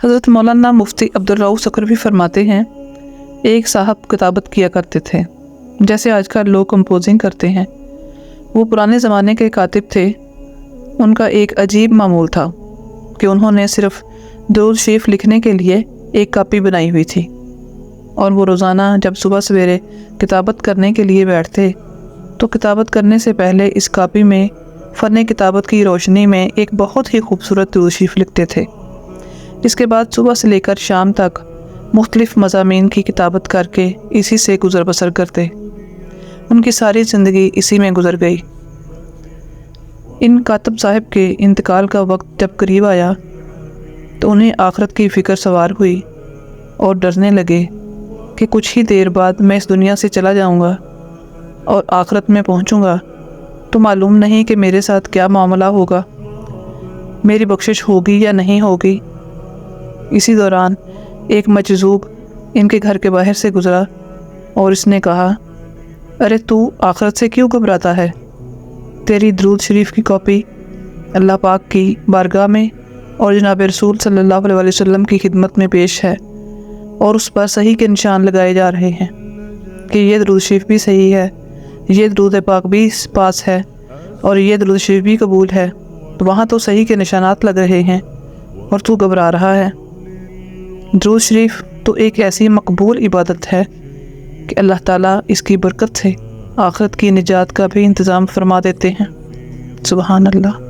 حضرت مولانا مفتی عبدالرؤف سکروی فرماتے ہیں، ایک صاحب کتابت کیا کرتے تھے جیسے آج کل لوگ کمپوزنگ کرتے ہیں۔ وہ پرانے زمانے کے کاتب تھے۔ ان کا ایک عجیب معمول تھا کہ انہوں نے صرف درود شریف لکھنے کے لیے ایک کاپی بنائی ہوئی تھی، اور وہ روزانہ جب صبح سویرے کتابت کرنے کے لیے بیٹھتے تو کتابت کرنے سے پہلے اس کاپی میں فن کتابت کی روشنی میں ایک بہت ہی خوبصورت درود شریف لکھتے تھے، جس کے بعد صبح سے لے کر شام تک مختلف مضامین کی کتابت کر کے اسی سے گزر بسر کرتے۔ ان کی ساری زندگی اسی میں گزر گئی۔ ان کاتب صاحب کے انتقال کا وقت جب قریب آیا تو انہیں آخرت کی فکر سوار ہوئی اور ڈرنے لگے کہ کچھ ہی دیر بعد میں اس دنیا سے چلا جاؤں گا اور آخرت میں پہنچوں گا تو معلوم نہیں کہ میرے ساتھ کیا معاملہ ہوگا، میری بخشش ہوگی یا نہیں ہوگی۔ اسی دوران ایک مجذوب ان کے گھر کے باہر سے گزرا اور اس نے کہا، ارے تو آخرت سے کیوں گھبراتا ہے؟ تیری درود شریف کی کاپی اللہ پاک کی بارگاہ میں اور جناب رسول صلی اللہ علیہ وسلم کی خدمت میں پیش ہے، اور اس پر صحیح کے نشان لگائے جا رہے ہیں کہ یہ درود شریف بھی صحیح ہے، یہ درود پاک بھی پاس ہے، اور یہ درود شریف بھی قبول ہے، تو وہاں تو صحیح کے نشانات لگ رہے ہیں اور تو گھبرا رہا ہے۔ درود شریف تو ایک ایسی مقبول عبادت ہے کہ اللہ تعالیٰ اس کی برکت سے آخرت کی نجات کا بھی انتظام فرما دیتے ہیں۔ سبحان اللہ۔